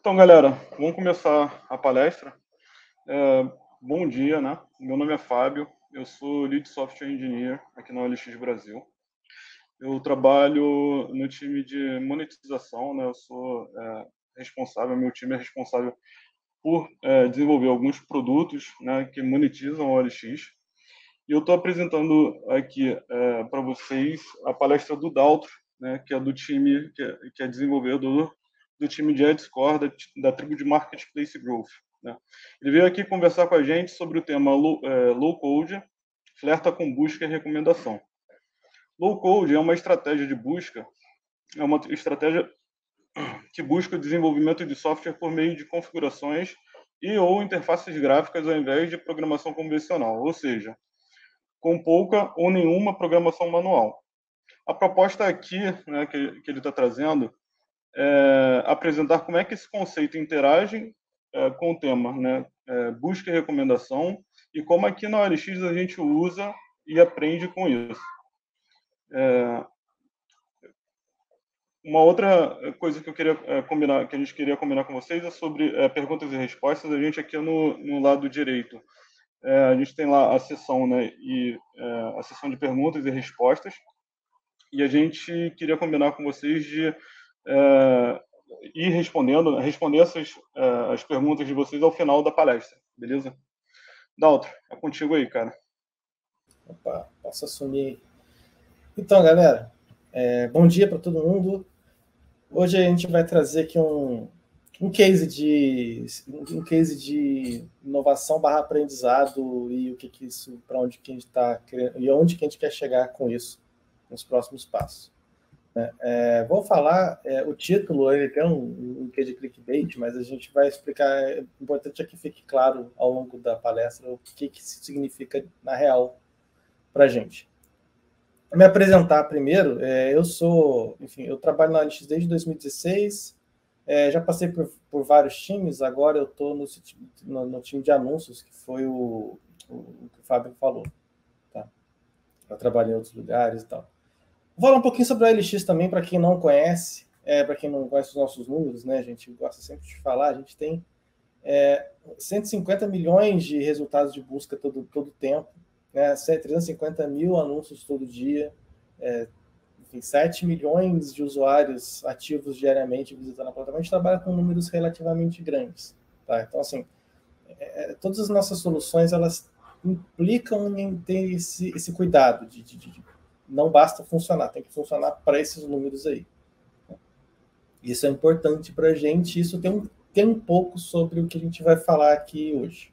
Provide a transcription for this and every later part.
Então, galera, vamos começar a palestra. Bom dia, né? Meu nome é Fábio, eu sou Lead Software Engineer aqui na OLX Brasil. Eu trabalho no time de monetização, né? Eu sou responsável, meu time é responsável por desenvolver alguns produtos, né, que monetizam a OLX. E eu estou apresentando aqui para vocês a palestra do Daltro, né, que é do time, que é desenvolvedor do time de AdScore da tribo de Marketplace Growth. Né? Ele veio aqui conversar com a gente sobre o tema low code, flerta com busca e recomendação. Low code é uma estratégia de busca, é uma estratégia que busca o desenvolvimento de software por meio de configurações e ou interfaces gráficas ao invés de programação convencional, ou seja, com pouca ou nenhuma programação manual. A proposta aqui, né, que ele está trazendo, é apresentar como é que esse conceito interage com o tema, né, busca e recomendação, e como aqui na OLX a gente usa e aprende com isso. Uma outra coisa que eu queria combinar, que a gente queria combinar com vocês é sobre perguntas e respostas. A gente aqui no lado direito, a gente tem lá a sessão, né, a sessão de perguntas e respostas. E a gente queria combinar com vocês de ir responder as perguntas de vocês ao final da palestra, beleza? Daltro, é contigo aí, cara. Opa, posso assumir. Então, galera, bom dia para todo mundo. Hoje a gente vai trazer aqui um case de inovação / aprendizado e o que isso, para onde que a gente está querendo e onde que a gente quer chegar com isso nos próximos passos. Vou falar, o título ele tem um quê de clickbait, mas a gente vai explicar. É importante que fique claro ao longo da palestra o que isso significa na real para a gente. Me apresentar primeiro, eu trabalho na OLX desde 2016, já passei por vários times, agora eu estou no time de anúncios, que foi o que o Fábio falou. Tá? Eu trabalhei em outros lugares e tal. Vou falar um pouquinho sobre a OLX também, para quem não conhece, para quem não conhece os nossos números, né? A gente gosta sempre de falar, a gente tem 150 milhões de resultados de busca todo tempo, né, 350 mil anúncios todo dia, 7 milhões de usuários ativos diariamente visitando a plataforma. A gente trabalha com números relativamente grandes. Tá? Então, assim, todas as nossas soluções, elas implicam em ter esse cuidado de não basta funcionar, tem que funcionar para esses números aí. Isso é importante para a gente, isso tem um pouco sobre o que a gente vai falar aqui hoje.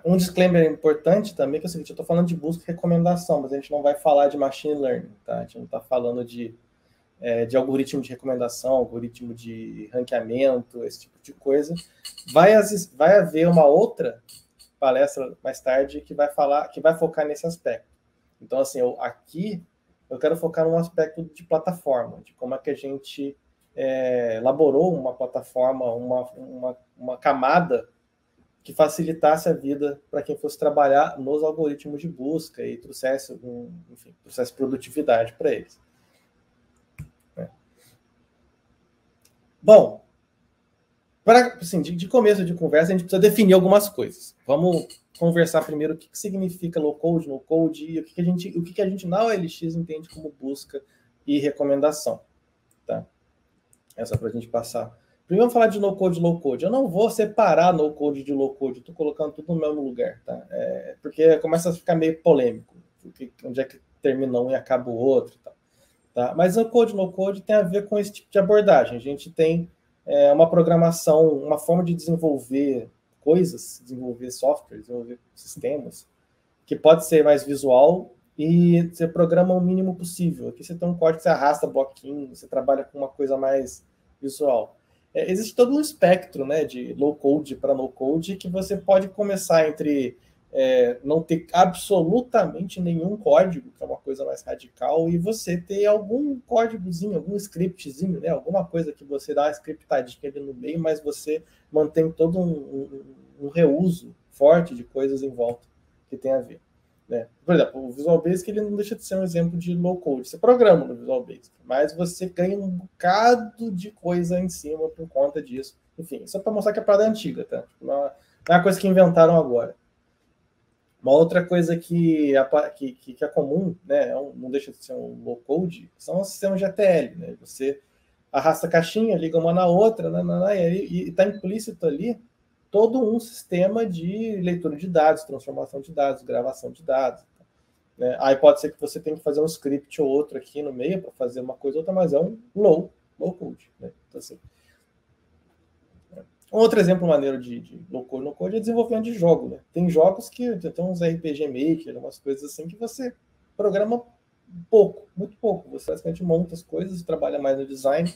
Um disclaimer importante também, que é o seguinte, eu estou falando de busca e recomendação, mas a gente não vai falar de machine learning, tá? A gente não está falando de algoritmo de recomendação, algoritmo de ranqueamento, esse tipo de coisa. Vai haver uma outra palestra mais tarde que vai focar nesse aspecto. Então, assim, aqui eu quero focar num aspecto de plataforma, de como é que a gente elaborou uma plataforma, uma camada que facilitasse a vida para quem fosse trabalhar nos algoritmos de busca e trouxesse produtividade para eles. Bom, assim, de começo de conversa, a gente precisa definir algumas coisas. Vamos conversar primeiro o que significa low code, no code, e o que a gente na OLX entende como busca e recomendação. Tá? Essa para a gente passar. Primeiro vamos falar de no-code e low-code. Eu não vou separar no-code de low-code, estou colocando tudo no mesmo lugar, tá? Porque começa a ficar meio polêmico, onde é que termina um e acaba o outro. Tá? Mas no-code e no-code tem a ver com esse tipo de abordagem. A gente tem uma programação, uma forma de desenvolver coisas, desenvolver software, desenvolver sistemas, que pode ser mais visual e você programa o mínimo possível. Aqui você tem um código que você arrasta bloquinho, você trabalha com uma coisa mais visual. Existe todo um espectro, né, de low code para no code que você pode começar entre não ter absolutamente nenhum código, que é uma coisa mais radical, e você ter algum códigozinho, algum scriptzinho, né, alguma coisa que você dá uma scriptadinha ali no meio, mas você mantém todo um reuso forte de coisas em volta que tem a ver. né? Por exemplo, o Visual Basic ele não deixa de ser um exemplo de low code. Você programa no Visual Basic, mas você ganha um bocado de coisa em cima por conta disso. Enfim, só para mostrar que a parada é antiga, tá? Não é uma coisa que inventaram agora. Uma outra coisa que é comum, né, não deixa de ser um low code, são os sistemas de ETL, né? Você arrasta a caixinha, liga uma na outra, e está implícito ali todo um sistema de leitura de dados, transformação de dados, gravação de dados. Né? Aí pode ser que você tenha que fazer um script ou outro aqui no meio para fazer uma coisa ou outra, mas é um low code. Né? Então, assim, um outro exemplo maneiro de low code, no code é desenvolvimento de jogo. Né? Tem jogos que tem uns RPG Maker, umas coisas assim que você programa pouco, muito pouco. Você basicamente monta as coisas, trabalha mais no design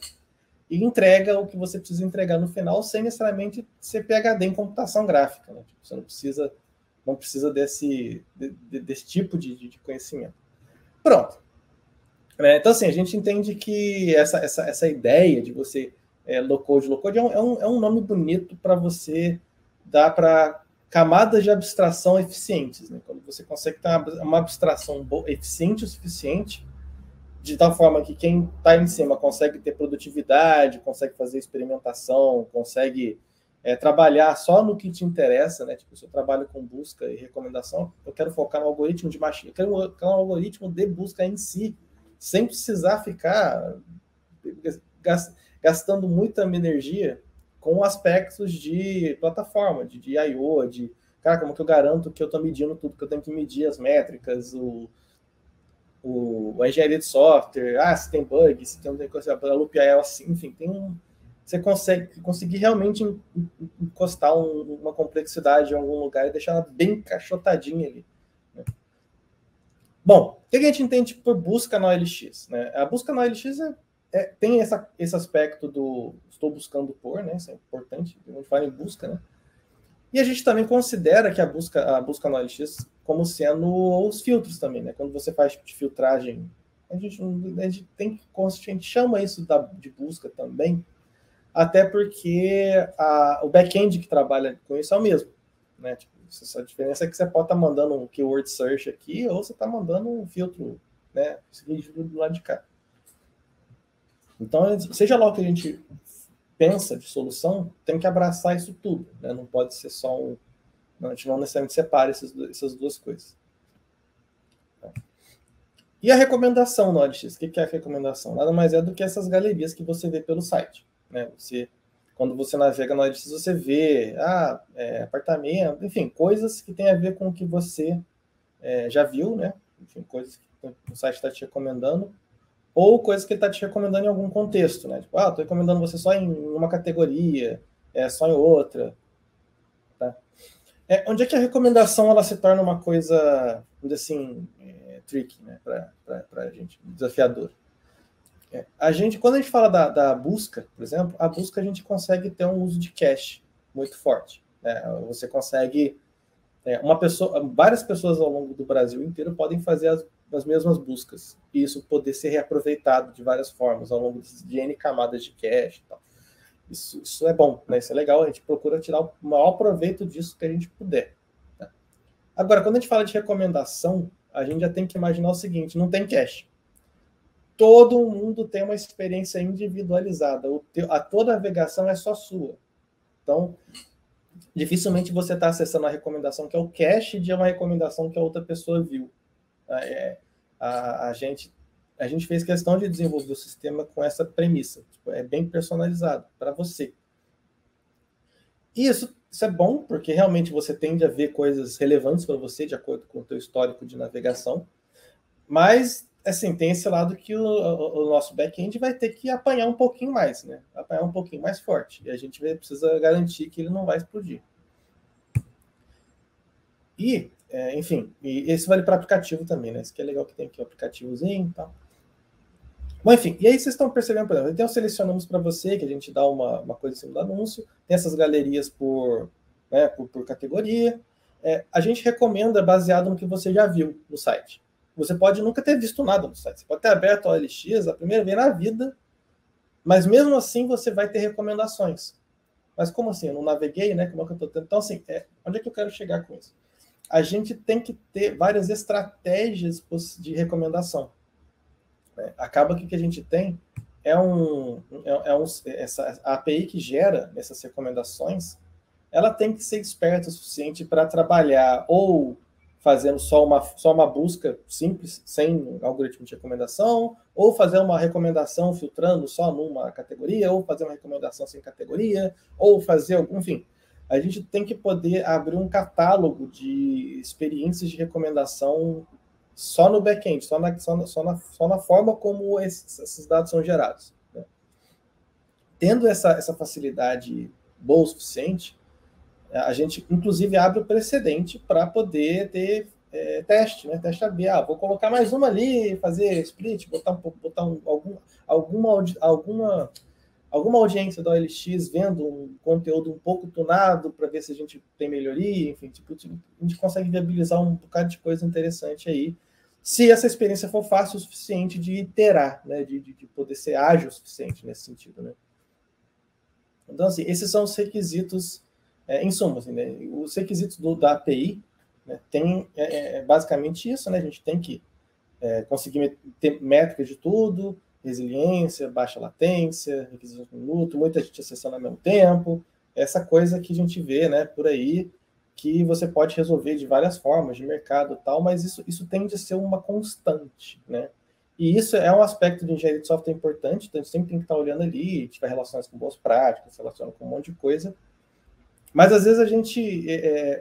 e entrega o que você precisa entregar no final sem necessariamente ser PhD em computação gráfica. Né? Tipo, você não precisa desse tipo de conhecimento. Pronto. Então, assim, a gente entende que essa ideia de você low code é um nome bonito para você dar para camadas de abstração eficientes. Né? Quando você consegue ter uma abstração eficiente o suficiente, de tal forma que quem está em cima consegue ter produtividade, consegue fazer experimentação, consegue trabalhar só no que te interessa, né? Tipo, se eu trabalho com busca e recomendação, eu quero focar no algoritmo de machine, eu quero um algoritmo de busca em si, sem precisar ficar gastando muita energia com aspectos de plataforma, de I/O, cara, como que eu garanto que eu estou medindo tudo, que eu tenho que medir as métricas, a engenharia de software, se tem bug, se tem coisa, a loop IL assim, enfim, você conseguir realmente encostar uma complexidade em algum lugar e deixar ela bem encaixotadinha ali. Né? Bom, o que a gente entende por busca no OLX? Né? A busca no OLX tem esse aspecto do estou buscando por, né? Isso é importante, a gente fala em busca, né? E a gente também considera que a busca no OLX como sendo os filtros também, né? Quando você faz tipo de filtragem, a gente chama isso de busca também, até porque o back-end que trabalha com isso é o mesmo, né? Tipo, a diferença é que você pode estar mandando um keyword search aqui ou você está mandando um filtro, né? Do lado de cá. Então, seja lá o que a gente pensa de solução, tem que abraçar isso tudo, né? Não pode ser só a gente não necessariamente separa essas duas coisas. E a recomendação no OLX? O que é a recomendação? Nada mais é do que essas galerias que você vê pelo site. Né? Quando você navega no OLX, você vê apartamento, enfim, coisas que tem a ver com o que você já viu, né? Enfim, coisas que o site está te recomendando, ou coisas que ele está te recomendando em algum contexto. Né? Tipo, estou recomendando você só em uma categoria, só em outra. Tá? Onde é que a recomendação ela se torna uma coisa, assim, tricky, né, para a gente, desafiador? Quando a gente fala da busca, por exemplo, a busca a gente consegue ter um uso de cache muito forte. Né? Você consegue... várias pessoas ao longo do Brasil inteiro podem fazer as mesmas buscas, e isso poder ser reaproveitado de várias formas ao longo de N camadas de cache e tal. Isso é bom, né? Isso é legal, a gente procura tirar o maior proveito disso que a gente puder. Tá? Agora, quando a gente fala de recomendação, a gente já tem que imaginar o seguinte, não tem cache. Todo mundo tem uma experiência individualizada, a tua navegação é só sua. Então, dificilmente você está acessando a recomendação que é o cache de uma recomendação que a outra pessoa viu. A gente fez questão de desenvolver o sistema com essa premissa. Tipo, é bem personalizado para você. E isso é bom, porque realmente você tende a ver coisas relevantes para você, de acordo com o teu histórico de navegação. Mas, assim, tem esse lado que o nosso back-end vai ter que apanhar um pouquinho mais, né? Apanhar um pouquinho mais forte. E a gente precisa garantir que ele não vai explodir. E, enfim, e esse vale para aplicativo também, né? Isso que é legal que tem aqui o aplicativozinho e tal. Bom, enfim, e aí vocês estão percebendo, por exemplo, então selecionamos para você, que a gente dá uma coisa assim do anúncio, tem essas galerias por categoria. A gente recomenda baseado no que você já viu no site. Você pode nunca ter visto nada no site. Você pode ter aberto a OLX a primeira vez na vida, mas mesmo assim você vai ter recomendações. Mas como assim? Eu não naveguei, né? Como é que eu estou tendo? Então, assim, onde é que eu quero chegar com isso? a gente tem que ter várias estratégias de recomendação. Acaba que o que a gente tem essa a API que gera essas recomendações, ela tem que ser esperta o suficiente para trabalhar ou fazendo só uma busca simples, sem algoritmo de recomendação, ou fazer uma recomendação filtrando só numa categoria, ou fazer uma recomendação sem categoria, ou fazer, enfim. A gente tem que poder abrir um catálogo de experiências de recomendação só no back-end, só na forma como esses dados são gerados. Né? Tendo essa facilidade boa o suficiente, a gente, inclusive, abre o precedente para poder ter teste, né? Teste AB. Vou colocar mais uma ali, fazer split, botar alguma audiência da OLX vendo um conteúdo um pouco tunado para ver se a gente tem melhoria, enfim, a gente consegue viabilizar um bocado de coisa interessante aí, se essa experiência for fácil o suficiente de iterar, né? De poder ser ágil o suficiente nesse sentido, né? Então, assim, esses são os requisitos, em suma, assim, né? Os requisitos da API, né, tem basicamente isso, né? A gente tem que conseguir ter métricas de tudo, resiliência, baixa latência, requisições por minuto, muita gente acessando ao mesmo tempo, essa coisa que a gente vê, né, por aí, que você pode resolver de várias formas, de mercado e tal, mas isso tende a ser uma constante, né? E isso é um aspecto de engenharia de software importante, então a gente sempre tem que estar olhando ali, tiver relações com boas práticas, se relaciona com um monte de coisa. Mas às vezes a gente,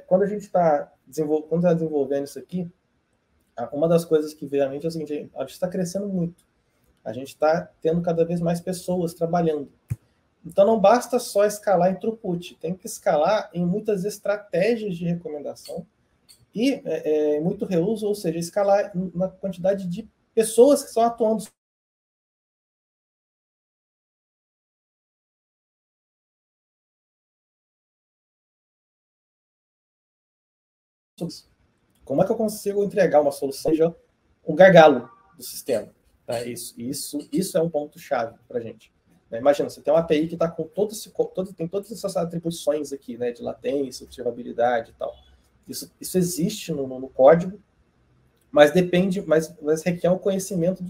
quando a gente está desenvolvendo isso aqui, uma das coisas que veio à mente é o seguinte: a gente está crescendo muito, a gente está tendo cada vez mais pessoas trabalhando. Então não basta só escalar em throughput, tem que escalar em muitas estratégias de recomendação e muito reuso, ou seja, escalar na quantidade de pessoas que estão atuando. Como é que eu consigo entregar uma solução que seja um gargalo do sistema? Tá? Isso é um ponto-chave para a gente. Imagina, você tem uma API que está com tem todas essas atribuições aqui, né, de latência, observabilidade e tal. Isso existe no código, mas requer um conhecimento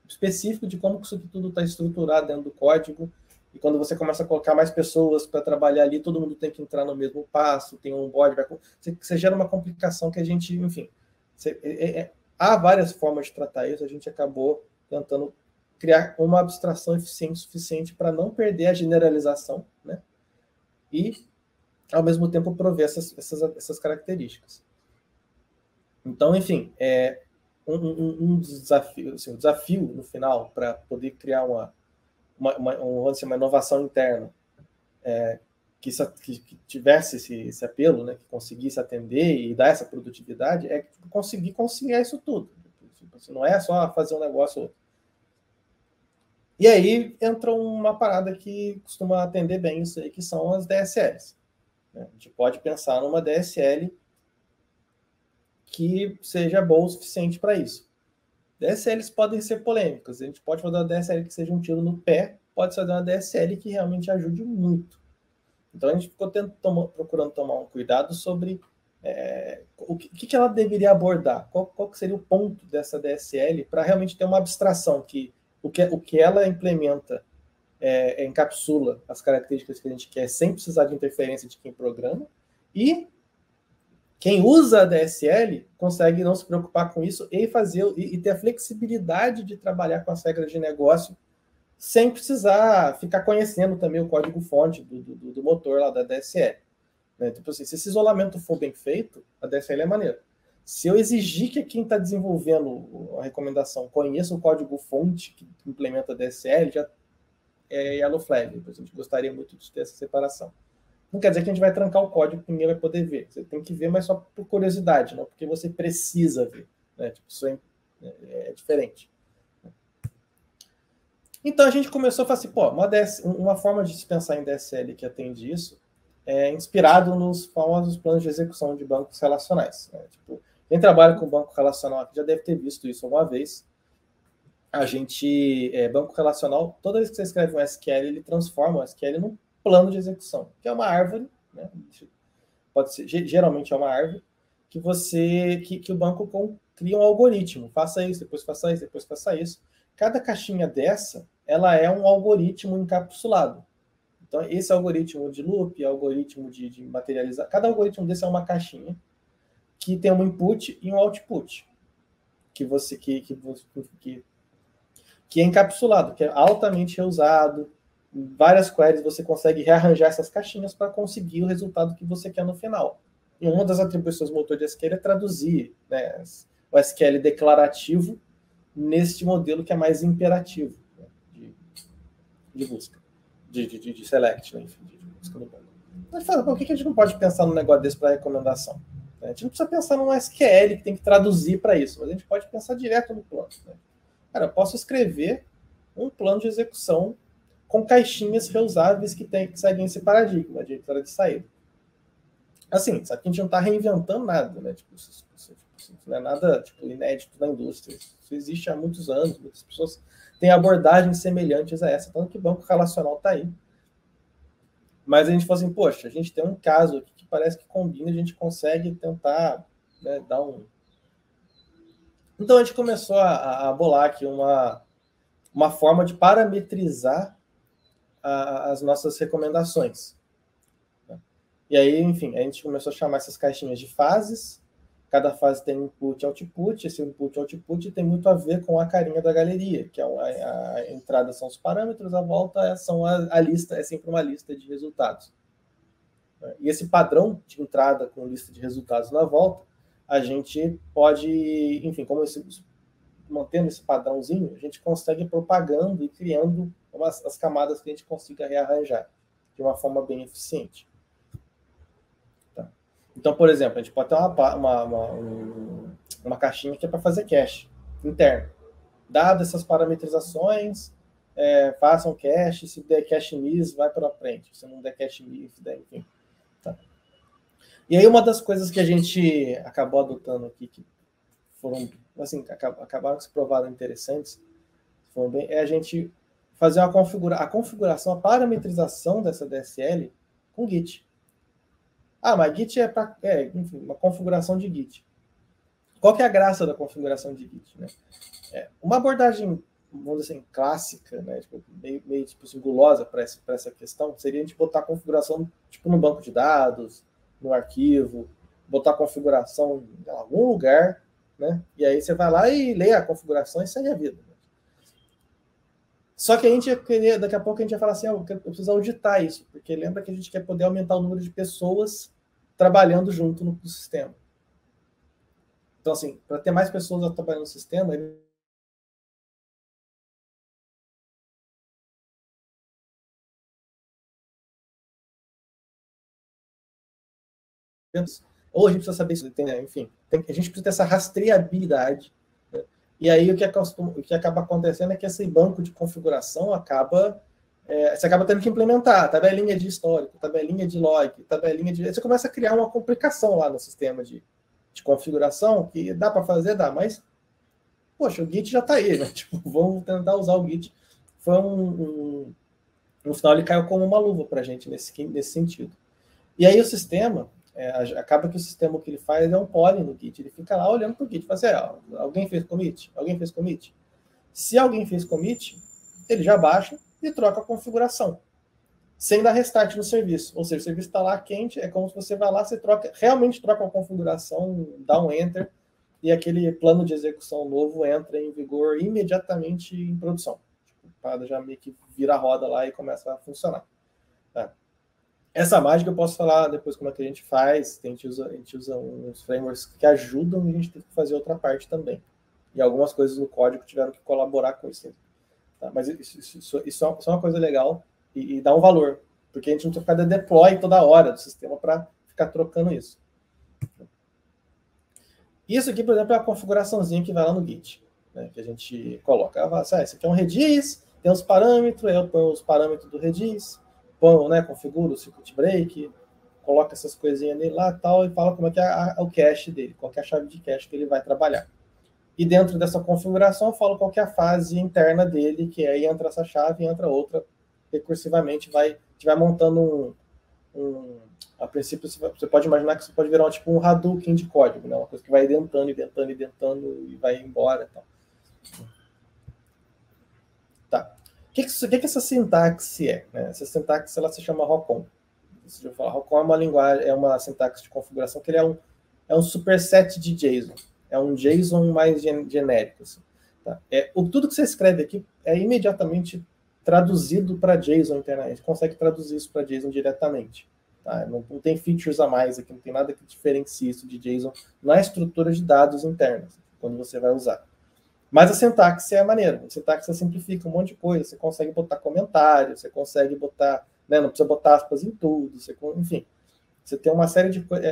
específico de como isso tudo está estruturado dentro do código. E quando você começa a colocar mais pessoas para trabalhar ali, todo mundo tem que entrar no mesmo passo, tem um board, você gera uma complicação que a gente, enfim, há várias formas de tratar isso, a gente acabou tentando criar uma abstração eficiente o suficiente para não perder a generalização, né? E, ao mesmo tempo, prover essas características. Então, enfim, um desafio, assim, um desafio no final para poder criar uma inovação interna que tivesse esse apelo, né, que conseguisse atender e dar essa produtividade, conseguir conciliar isso tudo. Não é só fazer um negócio. E aí entra uma parada que costuma atender bem isso aí, que são as DSLs. A gente pode pensar numa DSL que seja boa o suficiente para isso. DSLs podem ser polêmicas. A gente pode fazer uma DSL que seja um tiro no pé, pode fazer uma DSL que realmente ajude muito. Então a gente ficou procurando tomar um cuidado sobre o que ela deveria abordar, qual que seria o ponto dessa DSL para realmente ter uma abstração que o que ela implementa encapsula as características que a gente quer sem precisar de interferência de quem programa, e quem usa a DSL consegue não se preocupar com isso e ter a flexibilidade de trabalhar com as regras de negócio sem precisar ficar conhecendo também o código-fonte do motor lá da DSL. Né? Tipo assim, se esse isolamento for bem feito, a DSL é maneira. Se eu exigir que quem está desenvolvendo a recomendação conheça o código-fonte que implementa a DSL, já é yellow flag. A gente gostaria muito de ter essa separação. Não quer dizer que a gente vai trancar o código que ninguém vai poder ver. Você tem que ver, mas só por curiosidade, não porque você precisa ver. Né? Tipo, isso é diferente. Então a gente começou a falar assim, uma forma de se pensar em DSL que atende isso é inspirado nos famosos planos de execução de bancos relacionais. Né? Tipo, quem trabalha com banco relacional aqui já deve ter visto isso alguma vez. Banco relacional, toda vez que você escreve um SQL, ele transforma o SQL num plano de execução, que é uma árvore, né? Pode ser, geralmente é uma árvore, que o banco cria um algoritmo. Faça isso, depois faça isso, depois faça isso. Cada caixinha dessa, ela é um algoritmo encapsulado. Então, esse algoritmo de loop, algoritmo de materializar, cada algoritmo desse é uma caixinha que tem um input e um output, que é encapsulado, que é altamente reusado. Em várias queries você consegue rearranjar essas caixinhas para conseguir o resultado que você quer no final. E uma das atribuições do motor de SQL é traduzir, né, o SQL declarativo neste modelo que é mais imperativo, né, de busca, de select, né, enfim, de busca no banco. Mas fala, por que a gente não pode pensar num negócio desse para recomendação? A gente não precisa pensar num SQL que tem que traduzir para isso, mas a gente pode pensar direto no plano. Né? Cara, eu posso escrever um plano de execução com caixinhas reusáveis que seguem esse paradigma de entrada e saída. Assim, sabe que a gente não está reinventando nada, né? Tipo, isso não é nada inédito na indústria. Isso existe há muitos anos, muitas pessoas têm abordagens semelhantes a essa, tanto que o banco relacional está aí. Mas a gente fala assim, poxa, a gente tem um caso aqui que parece que combina, a gente consegue tentar, né, dar um... Então a gente começou a bolar aqui uma forma de parametrizar as nossas recomendações. E aí, enfim, a gente começou a chamar essas caixinhas de fases. Cada fase tem input e output. Esse input e output tem muito a ver com a carinha da galeria, que a entrada são os parâmetros, a volta são a lista, é sempre uma lista de resultados. E esse padrão de entrada com lista de resultados na volta, a gente pode, enfim, mantendo esse padrãozinho, a gente consegue ir propagando e criando as camadas que a gente consiga rearranjar de uma forma bem eficiente. Tá? Então, por exemplo, a gente pode ter uma caixinha que é para fazer cache interno. Dadas essas parametrizações, façam cache, se der cache miss, vai para frente. Se não der cache miss, enfim. Tá? E aí uma das coisas que a gente acabou adotando aqui, que foram, assim, acabaram que se provaram interessantes, é a gente fazer a configuração, a parametrização dessa DSL com Git. Mas Git enfim, uma configuração de Git. Qual que é a graça da configuração de Git? Né? Uma abordagem, vamos dizer assim, clássica, né? meio tipo assim, gulosa para essa questão, seria a gente botar a configuração tipo, no banco de dados, no arquivo, botar a configuração em algum lugar, né? E aí você vai lá e lê a configuração e segue a vida. Só que a gente ia querer, daqui a pouco a gente ia falar assim, eu preciso auditar isso, porque lembra que a gente quer poder aumentar o número de pessoas trabalhando junto no sistema. Então, assim, para ter mais pessoas trabalhando no sistema, ou a gente precisa saber isso, enfim, a gente precisa ter essa rastreabilidade. Né? E aí o que acaba acontecendo é que esse banco de configuração você acaba tendo que implementar tabelinha de histórico, tabelinha de log, tabelinha de... Você começa a criar uma complicação lá no sistema de configuração, que dá para fazer, dá, mas poxa, o Git já está aí, né? Tipo, vamos tentar usar o Git. Foi no final ele caiu como uma luva para a gente nesse sentido. E aí o sistema, acaba que o sistema que ele faz é um poly no Git. Ele fica lá olhando para o Git. Fala assim, alguém fez commit? Alguém fez commit? Se alguém fez commit, ele já baixa e troca a configuração. Sem dar restart no serviço. Ou seja, o serviço está lá quente, é como se você vai lá, você realmente troca a configuração, dá um enter, e aquele plano de execução novo entra em vigor imediatamente em produção. Para já meio que vira a roda lá e começa a funcionar. Tá? Essa mágica eu posso falar depois como é que a gente faz. A gente usa uns frameworks que ajudam e a gente tem que fazer outra parte também. E algumas coisas no código tiveram que colaborar com isso. Tá? Mas isso é uma coisa legal e dá um valor. Porque a gente não tem que ficar de deploy toda hora do sistema para ficar trocando isso. Isso aqui, por exemplo, é a configuraçãozinha que vai lá no Git. Né, que a gente coloca. Esse aqui é um Redis, tem os parâmetros, eu ponho os parâmetros do Redis, configuro o circuit break, coloca essas coisinhas nele lá tal, e fala como é que é o cache dele, qual que é a chave de cache que ele vai trabalhar. E dentro dessa configuração eu falo qual que é a fase interna dele, que aí entra essa chave e entra outra, recursivamente vai montando A princípio, você pode imaginar que você pode virar tipo um Hadouken de código, né? Uma coisa que vai identando e vai embora. Tal. Tá. O que essa sintaxe é? Né? Essa sintaxe ela se chama ROCON. ROCON é uma linguagem, é uma sintaxe de configuração que ele é um superset de JSON. É um JSON mais genérico. Assim, tá? Tudo que você escreve aqui é imediatamente traduzido para JSON internamente. A gente consegue traduzir isso para JSON diretamente. Tá? Não tem features a mais aqui, não tem nada que diferencie isso de JSON na estrutura de dados internas, quando você vai usar. Mas a sintaxe é maneira. A sintaxe simplifica um monte de coisa. Você consegue botar comentário, você consegue botar... Né, não precisa botar aspas em tudo. Enfim, você tem uma série de coisas.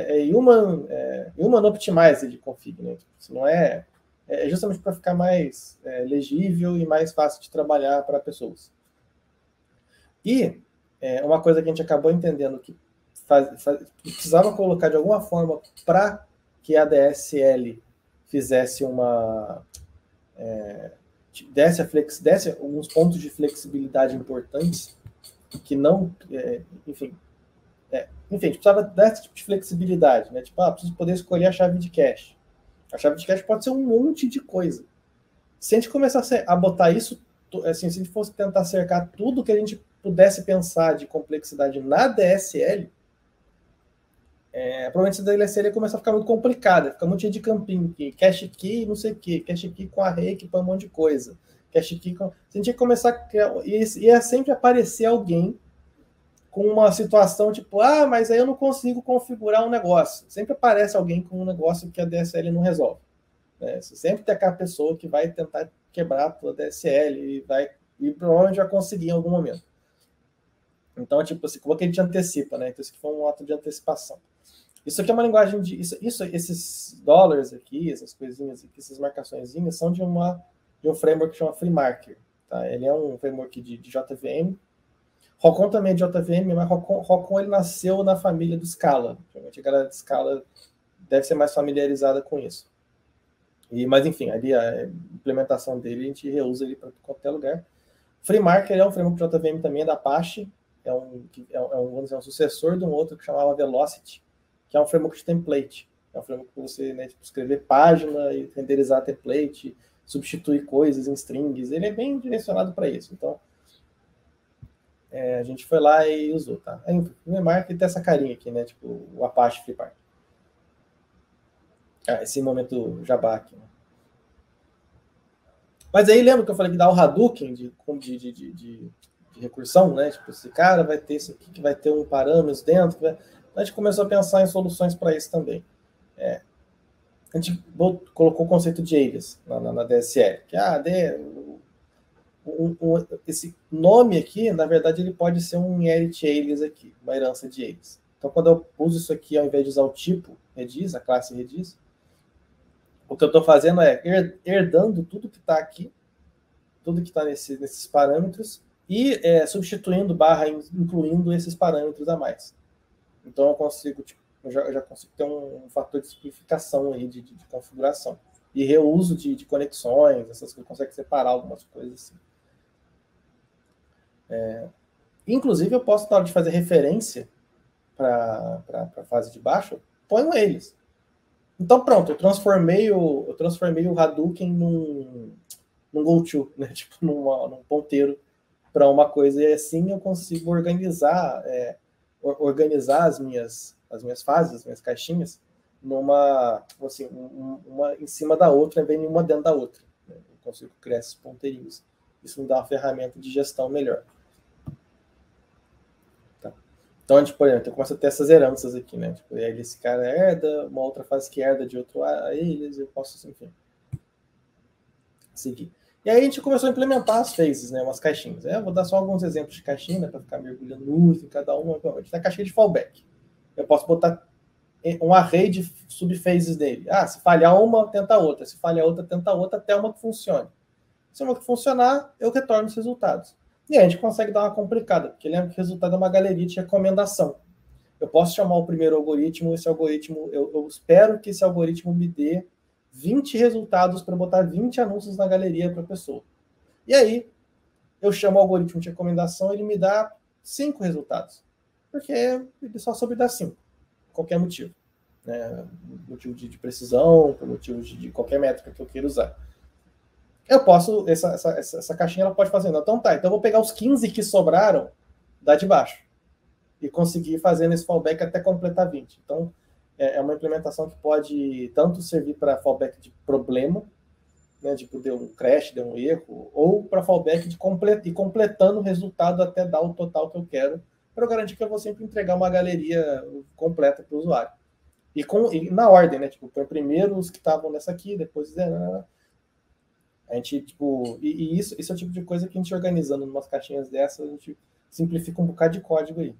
Human Optimizer de config. Né? Isso não é justamente para ficar mais legível e mais fácil de trabalhar para pessoas. E uma coisa que a gente acabou entendendo que precisava colocar de alguma forma para que a DSL fizesse desse alguns pontos de flexibilidade importantes que não, enfim, a gente precisava desse tipo de flexibilidade, né? Tipo, preciso poder escolher a chave de cache. A chave de cache pode ser um monte de coisa. Se a gente começar a botar isso, assim, se a gente fosse tentar cercar tudo que a gente pudesse pensar de complexidade na DSL, provavelmente a DSL ia começar a ficar muito complicada, fica muito cheio de campinho, cache key, não sei o que, cache key com array, que põe um monte de coisa. Cache key com... Se a gente ia começar a criar... Ia sempre aparecer alguém com uma situação tipo, mas aí eu não consigo configurar um negócio. Sempre aparece alguém com um negócio que a DSL não resolve. Né? Você sempre tem aquela pessoa que vai tentar quebrar a tua DSL e provavelmente vai conseguir em algum momento. Então, tipo assim, como é que a gente antecipa, né? Então, isso aqui foi um ato de antecipação. Isso aqui é uma linguagem de... esses dólares aqui, essas coisinhas aqui, essas marcaçõezinhas, são de um framework que chama FreeMarker. Tá? Ele é um framework de JVM. ROCON também é de JVM, mas ROCON ele nasceu na família do Scala. Realmente a galera de Scala deve ser mais familiarizada com isso. Mas, enfim, ali a implementação dele, a gente reusa ele para qualquer lugar. FreeMarker é um framework de JVM também, da Apache. Vamos dizer, um sucessor de um outro que chamava Velocity, que é um framework de template. É um framework para você, né, tipo, escrever página e renderizar template, substituir coisas em strings. Ele é bem direcionado para isso. Então, a gente foi lá e usou, tá? Aí, o FreeMarker tem essa carinha aqui, né? Tipo, o Apache FreeMarker. Esse momento jabá aqui, né? Mas aí lembra que eu falei que dá o Hadouken de recursão, né? Tipo, esse cara vai ter isso aqui, que vai ter um parâmetro dentro. A gente começou a pensar em soluções para isso também. A gente colocou o conceito de alias na DSL. Que esse nome aqui, na verdade, ele pode ser um inherit alias aqui, uma herança de alias. Então, quando eu uso isso aqui, ao invés de usar o tipo Redis, a classe Redis, o que eu estou fazendo é herdando tudo que está aqui, tudo que está nesses parâmetros, e substituindo incluindo esses parâmetros a mais. Então, eu consigo, eu já consigo ter um fator de simplificação aí de configuração. E reuso de conexões, essas coisas, consegue separar algumas coisas assim. Inclusive, eu posso, na hora de fazer referência para a fase de baixo, ponho eles. Então, pronto, eu transformei o Hadouken num goto, né? Tipo, num ponteiro para uma coisa, e assim eu consigo organizar as minhas fases, as minhas caixinhas, numa, assim, uma em cima da outra, vem uma dentro da outra. Né? Eu consigo criar esses ponteirinhos. Isso me dá uma ferramenta de gestão melhor. Tá? Então, a gente, por exemplo, começa a ter essas heranças aqui, né? Tipo, aí esse cara herda, uma outra fase que herda de outro a eles, eu posso, enfim, seguir. E aí a gente começou a implementar as phases, né? Umas caixinhas. Eu vou dar só alguns exemplos de caixinha, né, para ficar mergulhando muito em cada uma. A gente tem a caixinha de fallback. Eu posso botar um array de subphases dele. Se falhar uma, tenta outra. Se falhar outra, tenta outra, até uma que funcione. Se uma que funcionar, eu retorno os resultados. E aí a gente consegue dar uma complicada, porque lembra que o resultado é uma galeria de recomendação. Eu posso chamar o primeiro algoritmo, esse algoritmo, eu espero que esse algoritmo me dê 20 resultados para botar 20 anúncios na galeria para a pessoa. E aí, eu chamo o algoritmo de recomendação, ele me dá 5 resultados. porque ele só soube dar 5, por qualquer motivo. Né? Motivo de precisão, por motivo de qualquer métrica que eu queira usar. Eu posso, essa caixinha ela pode fazer, então tá, então eu vou pegar os 15 que sobraram da de baixo e conseguir fazer nesse fallback até completar 20. Então, é uma implementação que pode tanto servir para fallback de problema, né, tipo, deu um crash, deu um erro, ou para fallback de completando o resultado até dar o total que eu quero, para eu garantir que eu vou sempre entregar uma galeria completa para o usuário. E na ordem, né? Tipo, põe primeiro os que estavam nessa aqui, depois a gente, tipo, e isso é o tipo de coisa que a gente organizando em umas caixinhas dessas, a gente simplifica um bocado de código aí.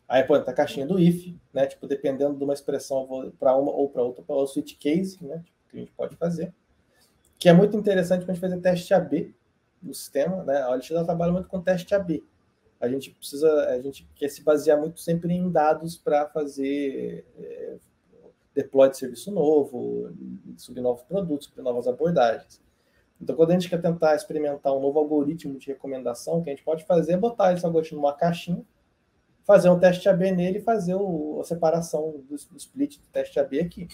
Aí, pô, tá a caixinha do if, né? Tipo, dependendo de uma expressão para uma ou para outra, para o switch case, né? Tipo, que a gente pode fazer. Que é muito interessante para a gente fazer teste AB no sistema, né? A OLX trabalha muito com teste AB. A gente quer se basear muito sempre em dados para fazer deploy de serviço novo, subir novos produtos, subir novas abordagens. Então, quando a gente quer tentar experimentar um novo algoritmo de recomendação, o que a gente pode fazer é botar esse algoritmo numa caixinha, fazer um teste AB nele e fazer a separação do split do teste AB aqui.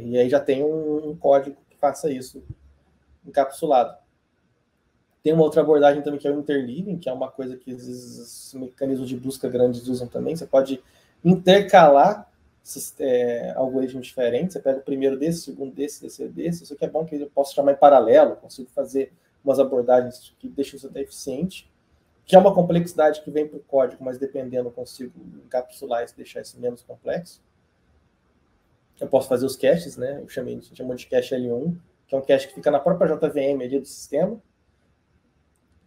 E aí já tem um código que faça isso encapsulado. Tem uma outra abordagem também que é o interleaving, que é uma coisa que os mecanismos de busca grandes usam também. Você pode intercalar algoritmos diferentes. Você pega o primeiro desse, o segundo desse, terceiro desse. Isso aqui é bom que eu posso chamar em paralelo, consigo fazer umas abordagens que deixam isso até eficiente, que é uma complexidade que vem para o código, mas dependendo eu consigo encapsular isso, deixar isso menos complexo. Eu posso fazer os caches, né? A gente chamou de cache L1, que é um cache que fica na própria JVM ali do sistema,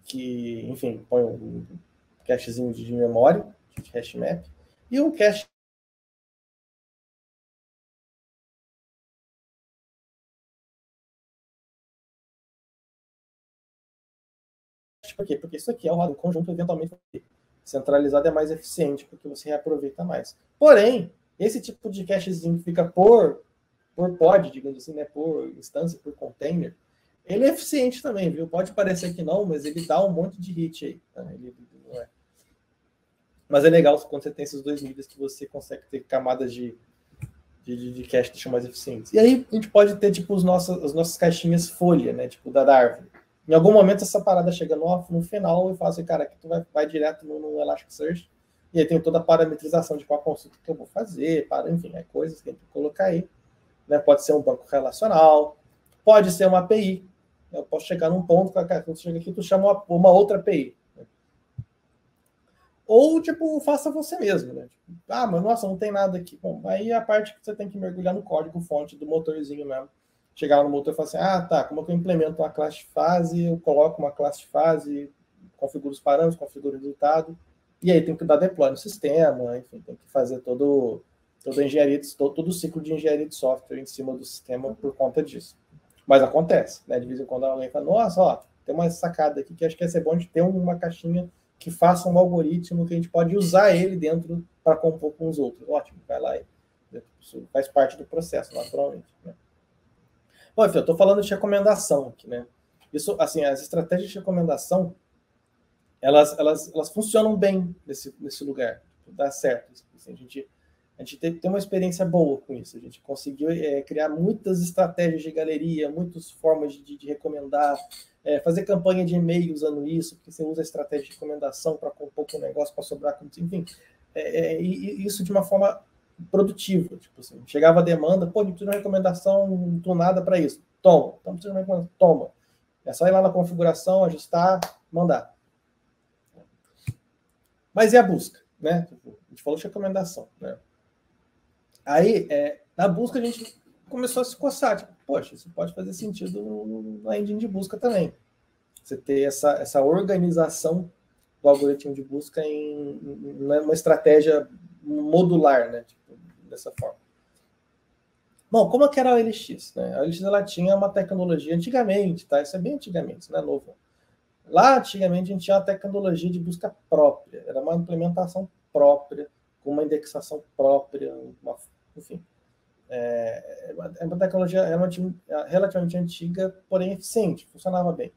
que, enfim, põe um cachezinho de memória, de hash map, e um cache por quê? Porque isso aqui é um conjunto eventualmente centralizado é mais eficiente, porque você reaproveita mais. Porém, esse tipo de cachezinho que fica por pod, digamos assim, né, por instância, por container, ele é eficiente também, viu? Pode parecer que não, mas ele dá um monte de hit aí. Tá? Ele não é. Mas é legal quando você tem esses dois níveis que você consegue ter camadas de cache que são mais eficientes. E aí a gente pode ter tipo as nossas caixinhas folha, né? Tipo da árvore. Em algum momento essa parada chega no final e fala assim, cara, aqui tu vai direto no Elasticsearch, e aí tem toda a parametrização de qual consulta que eu vou fazer, enfim, coisas que tem que colocar aí. Né? Pode ser um banco relacional, pode ser uma API. Eu posso chegar num ponto, quando você chega aqui, tu chama uma outra API. Né? Ou, tipo, faça você mesmo, né? Tipo, mas nossa, não tem nada aqui. Bom, aí é a parte que você tem que mergulhar no código fonte do motorzinho mesmo. Chegar lá no motor e falar assim, tá, como que eu implemento uma classe de fase, eu coloco uma classe de fase, configuro os parâmetros, configuro o resultado, e aí tem que dar deploy no sistema, enfim, tem que fazer todo o ciclo de engenharia de software em cima do sistema por conta disso. Mas acontece, né? De vez em quando alguém fala, nossa, ó, tem uma sacada aqui que acho que ia ser bom de ter uma caixinha que faça um algoritmo que a gente pode usar ele dentro para compor com os outros. Ótimo, vai lá e isso faz parte do processo, naturalmente. Né? Bom, enfim, eu estou falando de recomendação aqui, né? Isso, assim, as estratégias de recomendação, elas funcionam bem nesse lugar, dá certo. Assim, a gente tem uma experiência boa com isso. A gente conseguiu criar muitas estratégias de galeria, muitas formas de recomendar, fazer campanha de e-mail usando isso, porque você usa a estratégia de recomendação para compor com o negócio, para sobrar com... Enfim, e isso de uma forma produtiva. Tipo assim, chegava a demanda, pô, a gente precisa de uma recomendação tunada para isso. Toma. Então, precisa de uma recomendação. Toma. É só ir lá na configuração, ajustar, mandar. Mas e a busca? Né? A gente falou de recomendação, né? Aí, na busca, a gente começou a se coçar. Tipo, poxa, isso pode fazer sentido na engine de busca também. Você ter essa organização do algoritmo de busca em uma estratégia modular, né? Tipo, dessa forma. Bom, como é que era a OLX? Né? A OLX ela tinha uma tecnologia antigamente, tá? Isso é bem antigamente, isso não é novo. Lá, antigamente, a gente tinha uma tecnologia de busca própria. Era uma implementação própria, com uma indexação própria, enfim. É uma tecnologia relativamente antiga, porém eficiente, funcionava bem.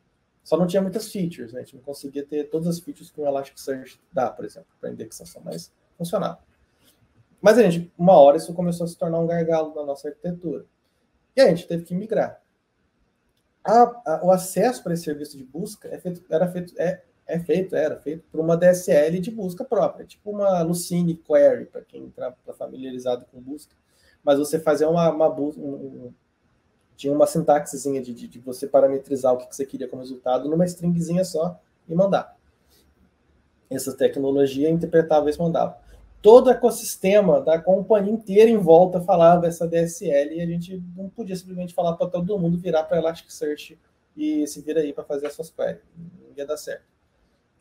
Só não tinha muitas features, né? A gente não conseguia ter todas as features que o Elasticsearch dá, por exemplo, para indexação, mas funcionava. Mas, a gente, uma hora isso começou a se tornar um gargalo na nossa arquitetura. E a gente teve que migrar. O acesso para esse serviço de busca era feito por uma DSL de busca própria, tipo uma Lucene Query, para quem está familiarizado com busca. Mas você fazia tinha uma sintaxezinha de você parametrizar o que você queria como resultado numa stringzinha só e mandar. Essa tecnologia interpretava isso e mandava. Todo o ecossistema da companhia inteira em volta falava essa DSL e a gente não podia simplesmente falar para todo mundo virar para Elasticsearch e se vira aí para fazer as suas queries. Não ia dar certo.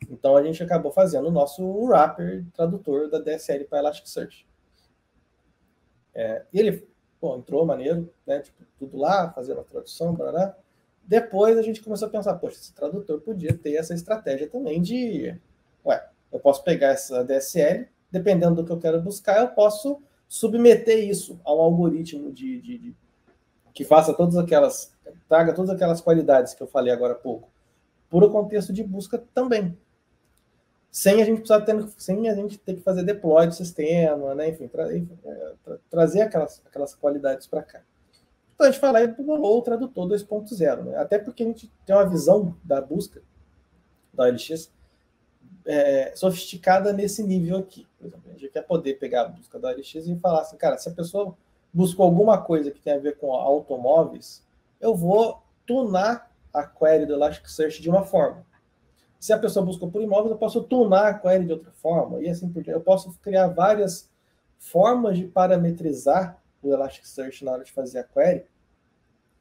Então a gente acabou fazendo o nosso wrapper tradutor da DSL para Elasticsearch. E ele entrou maneiro, né? Tipo, tudo lá, fazendo a tradução, blá. Depois a gente começou a pensar, poxa, esse tradutor podia ter essa estratégia também de, eu posso pegar essa DSL, dependendo do que eu quero buscar, eu posso submeter isso a um algoritmo que faça traga todas aquelas qualidades que eu falei agora há pouco, por o contexto de busca também. Sem a gente ter que fazer deploy do sistema, né? Enfim, trazer aquelas qualidades para cá. Então a gente fala aí bolou o tradutor 2.0, né? Até porque a gente tem uma visão da busca da OLX sofisticada nesse nível aqui. Por exemplo, a gente quer poder pegar a busca da OLX e falar assim, cara, se a pessoa buscou alguma coisa que tem a ver com automóveis, eu vou tunar a query do Elasticsearch de uma forma. Se a pessoa buscou por imóveis, eu posso tunar a query de outra forma, e assim por diante. Eu posso criar várias formas de parametrizar o Elasticsearch na hora de fazer a query,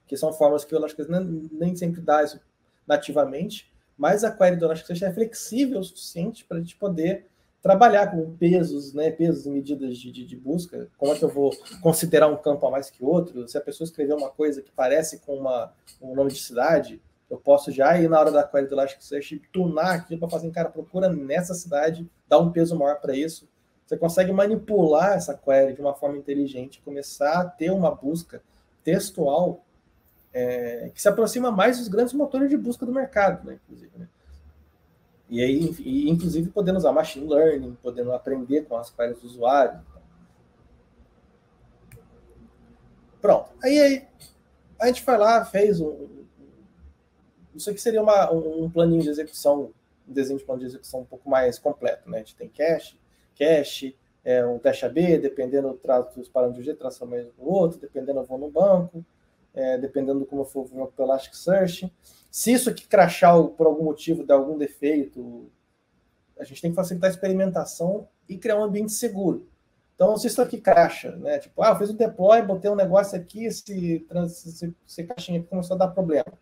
que são formas que o Elasticsearch nem sempre dá isso nativamente, mas a query do Elasticsearch é flexível o suficiente para a gente poder trabalhar com pesos, né, pesos e medidas de busca. Como é que eu vou considerar um campo a mais que outro? Se a pessoa escrever uma coisa que parece com um nome de cidade, eu posso já ir na hora da query do Elasticsearch tunar aquilo para fazer, cara, procura nessa cidade, dar um peso maior para isso. Você consegue manipular essa query de uma forma inteligente, começar a ter uma busca textual que se aproxima mais dos grandes motores de busca do mercado, né, inclusive, né? E aí, inclusive, podendo usar machine learning, podendo aprender com as queries do usuário. Pronto. Aí a gente foi lá, fez isso aqui seria um planinho de execução, um desenho de plano de execução um pouco mais completo, né? A gente tem cache, um teste AB, dependendo eu trato os parâmetros de tração mais no outro, dependendo eu vou no banco, dependendo de como eu for pelo Elasticsearch. Se isso aqui crashar por algum motivo, der algum defeito, a gente tem que facilitar a experimentação e criar um ambiente seguro. Então, se isso aqui crasha, né? Tipo, eu fiz um deploy, botei um negócio aqui, esse caixinha aqui começou a dar problema.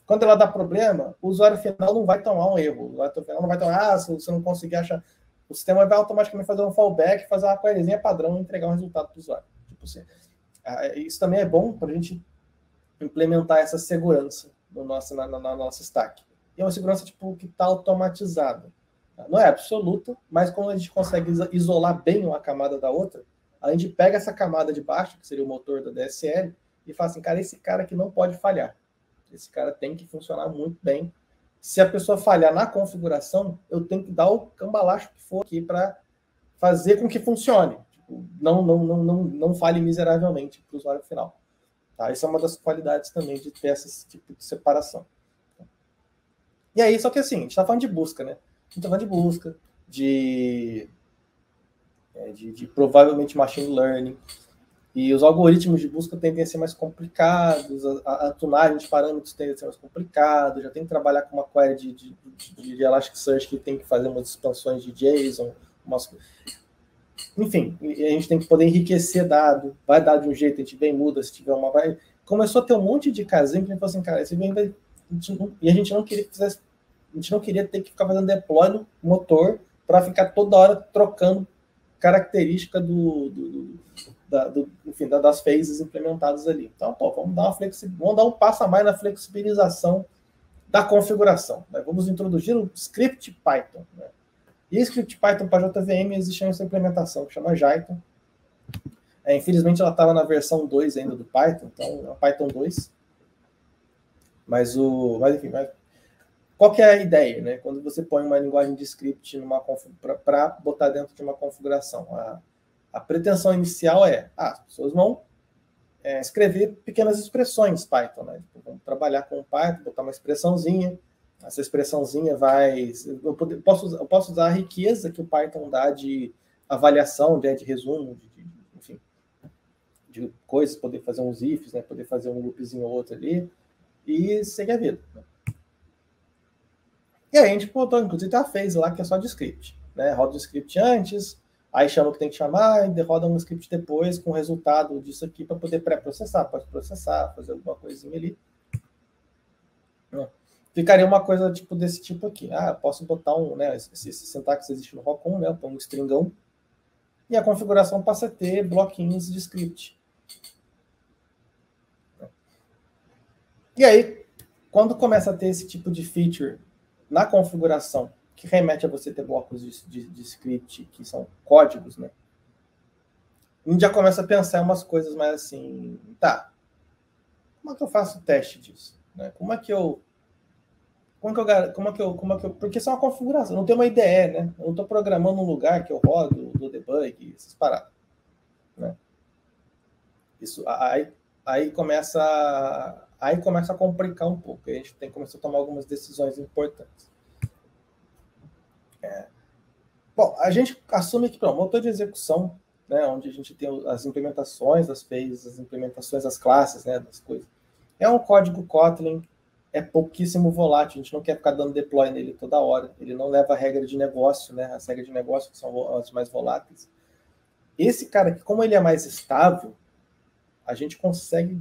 Quando ela dá problema, o usuário final não vai tomar um erro. O usuário final não vai tomar, se você não conseguir achar... O sistema vai automaticamente fazer um fallback, fazer uma queryzinha padrão e entregar um resultado para o usuário. Tipo assim, isso também é bom para a gente implementar essa segurança na nossa stack. E é uma segurança tipo, que está automatizada. Não é absoluta, mas como a gente consegue isolar bem uma camada da outra, a gente pega essa camada de baixo, que seria o motor da DSL, e fala assim, cara, esse cara aqui não pode falhar. Esse cara tem que funcionar muito bem. Se a pessoa falhar na configuração, eu tenho que dar o cambalacho que for aqui para fazer com que funcione. Tipo, não falhe miseravelmente para o usuário final. Tá? Isso é uma das qualidades também de ter esse tipo de separação. E aí, só que assim, a gente está falando de busca, né? A gente está falando de busca, de provavelmente machine learning. E os algoritmos de busca tendem a ser mais complicados, a tunagem de parâmetros tende a ser mais complicado, já tem que trabalhar com uma query de Elasticsearch que tem que fazer umas expansões de JSON, enfim, a gente tem que poder enriquecer dado, vai dar de um jeito, a gente vem, muda, se tiver uma... Começou a ter um monte de casinho que a gente falou assim, cara, e a gente não queria ter que ficar fazendo deploy no motor para ficar toda hora trocando característica enfim, das phases implementadas ali. Então, vamos dar um passo a mais na flexibilização da configuração. Né? Vamos introduzir o script Python. Né? E o script Python para JVM existe essa implementação que chama Jython. Infelizmente, ela estava na versão 2 ainda do Python, então é o Python 2. Mas enfim, qual que é a ideia, né? Quando você põe uma linguagem de script para botar dentro de uma configuração, a pretensão inicial as pessoas vão escrever pequenas expressões Python, né? Vamos trabalhar com o Python, botar uma expressãozinha. Essa expressãozinha vai... Eu posso usar a riqueza que o Python dá de avaliação, de resumo, enfim, de coisas, poder fazer uns ifs, né? Poder fazer um loopzinho ou outro ali, e segue a vida. Né? E aí a gente botou, inclusive, a phase lá, que é só de script. Né? Roda o script antes, aí chama o que tem que chamar, e roda um script depois com o resultado disso aqui para poder pré-processar, pós-processar, fazer alguma coisinha ali. Ficaria uma coisa desse tipo aqui. Posso botar esse sintaxe existe no Rocon, né? Um stringão, e a configuração passa a ter bloquinhos de script. E aí, quando começa a ter esse tipo de feature na configuração, que remete a você ter blocos de script, que são códigos, né? A gente já começa a pensar em umas coisas mais assim, como é que eu faço o teste disso? Né? Porque isso é uma configuração, não tem uma IDE, né? Eu não estou programando um lugar que eu rodo do debug, essas paradas. Né? Isso, aí começa a complicar um pouco. A gente tem que começar a tomar algumas decisões importantes. Bom, a gente assume que para o motor de execução, né, onde a gente tem as implementações das phases, as implementações das classes, né, das coisas, é um código Kotlin, é pouquíssimo volátil, a gente não quer ficar dando deploy nele toda hora, ele não leva a regra de negócio, né, as regras de negócio que são as mais voláteis. Esse cara aqui, como ele é mais estável, a gente consegue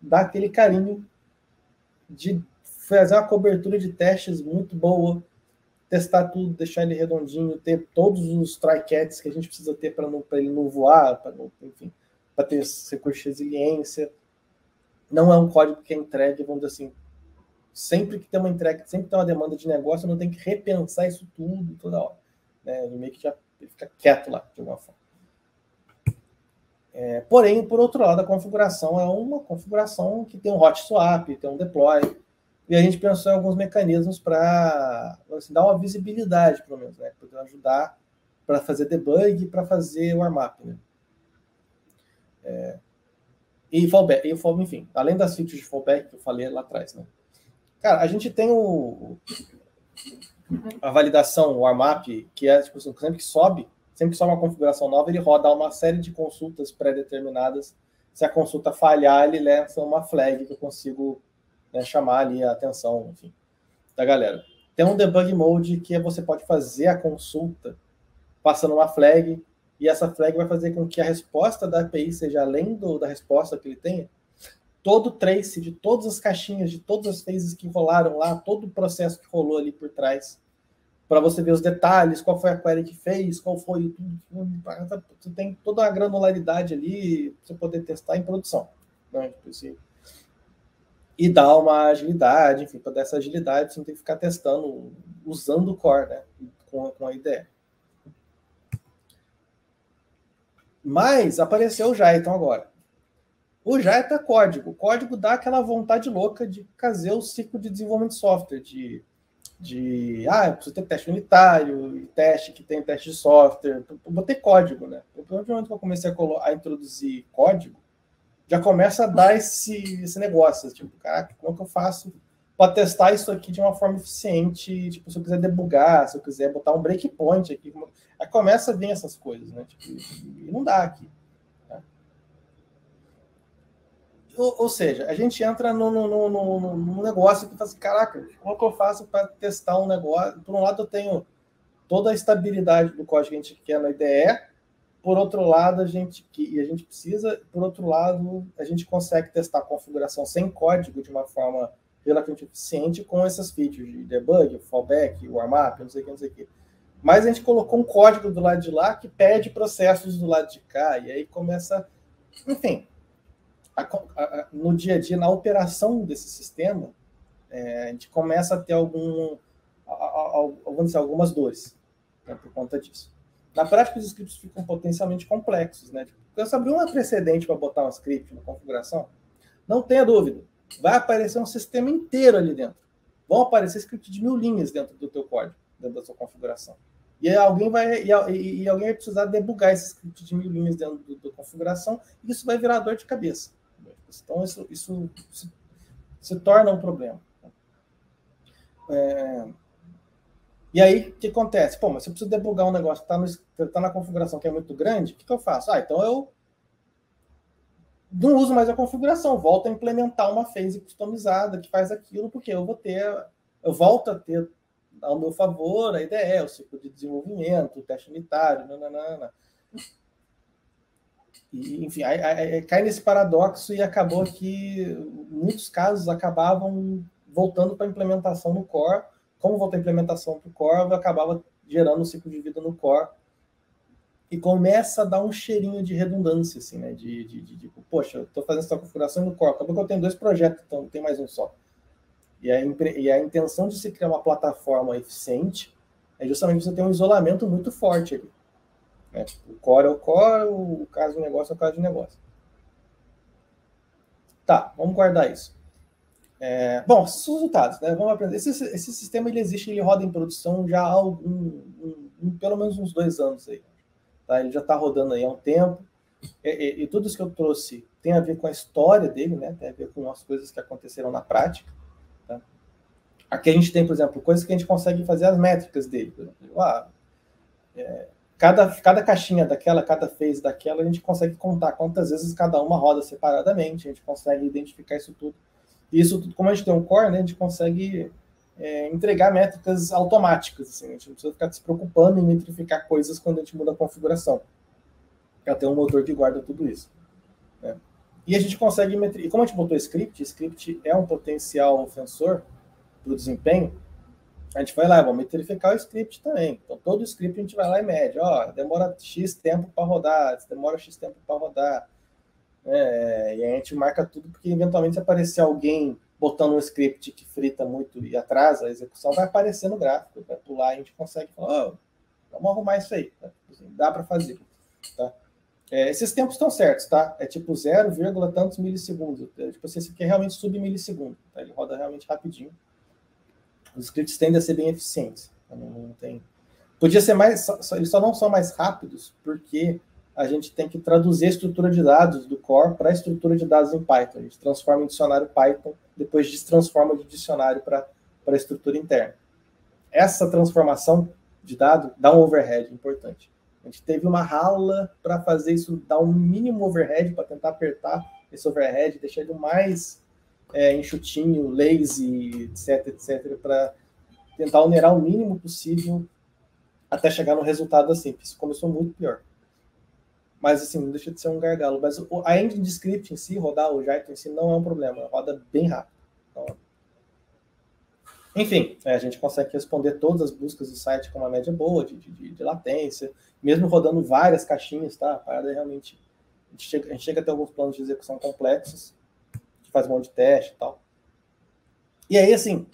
dar aquele carinho de fazer uma cobertura de testes muito boa, testar tudo, deixar ele redondinho, ter todos os try-catches que a gente precisa ter para ele não voar, para ter recurso de resiliência. Não é um código que é entregue, vamos dizer assim, sempre que tem uma entrega, sempre que tem uma demanda de negócio, não tem que repensar isso tudo toda hora. Né? Ele meio que já fica quieto lá, de alguma forma. Porém, por outro lado, a configuração é uma configuração que tem um hot swap, tem um deploy, e a gente pensou em alguns mecanismos para dar uma visibilidade, pelo menos, né? Para ajudar para fazer debug e para fazer warm-up. Né? E fallback, enfim, além das features de fallback que eu falei lá atrás. Né? Cara, a gente tem a validação, o warm-up, que é tipo, sempre que sobe uma configuração nova, ele roda uma série de consultas pré-determinadas. Se a consulta falhar, ele lança uma flag que eu consigo, né, chamar ali a atenção, enfim, da galera. Tem um debug mode que você pode fazer a consulta passando uma flag, e essa flag vai fazer com que a resposta da API seja além da resposta que ele tenha, todo o trace de todas as caixinhas, de todas as phases que rolaram lá, todo o processo que rolou ali por trás, para você ver os detalhes, qual foi a query que fez, qual foi... Você tem toda a granularidade ali, para você poder testar em produção. Né? E dar uma agilidade, enfim, para dar essa agilidade, você não tem que ficar testando, usando o core, né? com a IDE. Mas apareceu o Jython agora. O Jython é código. O código dá aquela vontade louca de fazer o ciclo de desenvolvimento de software, eu preciso ter teste unitário, teste que tem teste de software, eu botei código, né? No momento que eu comecei a introduzir código, já começa a dar esse negócio, tipo, caraca, como é que eu faço para testar isso aqui de uma forma eficiente, tipo, se eu quiser debugar, se eu quiser botar um breakpoint aqui, aí começa a vir essas coisas, né? Tipo, e não dá aqui. Né? Ou seja, a gente entra num negócio que fala assim, caraca, como é que eu faço para testar um negócio? Por um lado, eu tenho toda a estabilidade do código que a gente quer na IDE, por outro lado, a gente precisa, por outro lado, a gente consegue testar a configuração sem código de uma forma relativamente eficiente com essas features de debug, fallback, warm-up, não sei o que. Mas a gente colocou um código do lado de lá que pede processos do lado de cá, e aí começa... Enfim, no dia a dia, na operação desse sistema, a gente começa a ter algumas dores, né, por conta disso. Na prática, os scripts ficam potencialmente complexos. Né? Porque se abrir um precedente para botar um script na configuração, não tenha dúvida, vai aparecer um sistema inteiro ali dentro. vão aparecer scripts de 1000 linhas dentro do teu código, dentro da sua configuração. E aí alguém vai precisar debugar esse script de 1000 linhas dentro da configuração, e isso vai virar dor de cabeça. Então, isso se torna um problema. E aí, o que acontece? Pô, mas se eu preciso debugar um negócio que está na configuração que é muito grande, o que eu faço? Então eu não uso mais a configuração, volto a implementar uma phase customizada que faz aquilo, porque eu volto a ter ao meu favor a IDE, o ciclo de desenvolvimento, o teste unitário, nananana. E, enfim, aí cai nesse paradoxo e acabou que, em muitos casos, acabavam voltando para a implementação no core. Como volta a implementação para o core, acabava gerando um ciclo de vida no core. E começa a dar um cheirinho de redundância, assim, né? Poxa, eu estou fazendo essa configuração no core, acabou que eu tenho 2 projetos, então não tem mais um só. E a intenção de se criar uma plataforma eficiente é justamente você ter um isolamento muito forte ali. Né? O core é o core, o caso de negócio é o caso de negócio. Tá, vamos guardar isso. Bom, esses resultados, né? Vamos aprender. Esse sistema ele existe, ele roda em produção já há pelo menos uns 2 anos aí. Tá? Ele já está rodando aí há um tempo. E tudo isso que eu trouxe tem a ver com a história dele, né? Tem a ver com as coisas que aconteceram na prática. Tá? Aqui a gente tem, por exemplo, coisas que a gente consegue fazer as métricas dele. Por exemplo, cada caixinha daquela, cada phase daquela, a gente consegue contar quantas vezes cada uma roda separadamente, a gente consegue identificar isso tudo. E isso tudo, como a gente tem um core, né, a gente consegue entregar métricas automáticas. Assim, a gente não precisa ficar se preocupando em metrificar coisas quando a gente muda a configuração. Já tem um motor que guarda tudo isso. Né? E a gente consegue metrificar. E como a gente botou script é um potencial ofensor para o desempenho, a gente vai lá, vamos metrificar o script também. Então, todo script a gente vai lá e mede. Demora X tempo para rodar, demora X tempo para rodar. E a gente marca tudo, porque eventualmente se aparecer alguém botando um script que frita muito e atrasa a execução, vai aparecer no gráfico, vai pular e a gente consegue falar, vamos arrumar isso aí. Tá? Dá para fazer. Tá? Esses tempos estão certos, tá? É tipo 0, tantos milissegundos. Tipo, esse aqui é realmente sub-milissegundo. Tá? Ele roda realmente rapidinho. Os scripts tendem a ser bem eficientes. Não tem... Podia ser mais... Eles só não são mais rápidos porque a gente tem que traduzir a estrutura de dados do core para a estrutura de dados em Python. A gente transforma em dicionário Python, depois transforma de dicionário para a estrutura interna. Essa transformação de dado dá um overhead importante. A gente teve uma rala para fazer isso, dar um mínimo overhead, para tentar apertar esse overhead, deixar ele mais enxutinho, lazy, etc, para tentar onerar o mínimo possível até chegar no resultado assim. Isso começou muito pior. Mas, assim, não deixa de ser um gargalo. Mas a engine de script em si, rodar o Jython em si, não é um problema. Roda bem rápido. Então, enfim, a gente consegue responder todas as buscas do site com uma média boa de latência, mesmo rodando várias caixinhas, tá? A parada é realmente... A gente chega a ter alguns planos de execução complexos, que faz um monte de teste e tal. E aí, assim,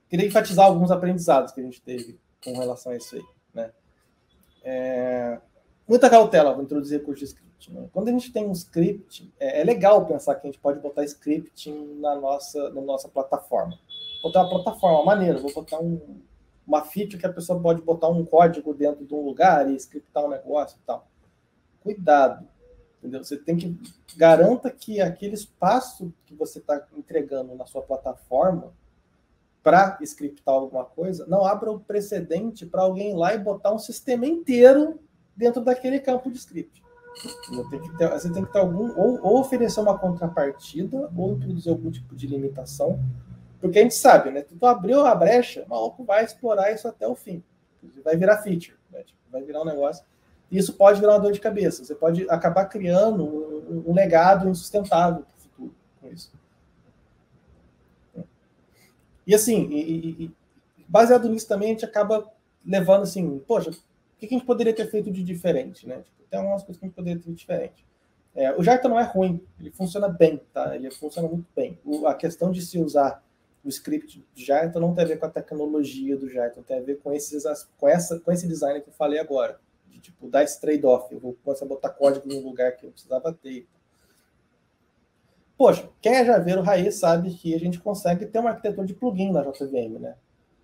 queria enfatizar alguns aprendizados que a gente teve com relação a isso aí, né? Muita cautela para introduzir recurso de script. Né? Quando a gente tem um script, é legal pensar que a gente pode botar scripting na nossa plataforma. Botar uma plataforma maneira, vou botar uma feature que a pessoa pode botar um código dentro de um lugar e scriptar um negócio e tal. Cuidado, entendeu? Você tem que garanta que aquele espaço que você está entregando na sua plataforma para scriptar alguma coisa, não abra o precedente para alguém ir lá e botar um sistema inteiro dentro daquele campo de script. Você tem que ter ou oferecer uma contrapartida, ou introduzir algum tipo de limitação, porque a gente sabe, né? Tu abriu a brecha, o maluco vai explorar isso até o fim. Vai virar feature, né? Vai virar um negócio. E isso pode virar uma dor de cabeça. Você pode acabar criando um legado insustentável para o futuro com isso. E assim, baseado nisso também, a gente acaba levando assim, poxa, o que a gente poderia ter feito de diferente, né? Tem algumas coisas que a gente poderia ter feito diferente. O Jython não é ruim, ele funciona bem, tá? Ele funciona muito bem. A questão de se usar o script do Jython não tem a ver com a tecnologia do Jython, tem a ver com esse design que eu falei agora, de tipo, dar esse trade-off. Eu vou começar a botar código num lugar que eu precisava ter. Poxa, quem é javeiro raiz sabe que a gente consegue ter uma arquitetura de plugin na JVM, né?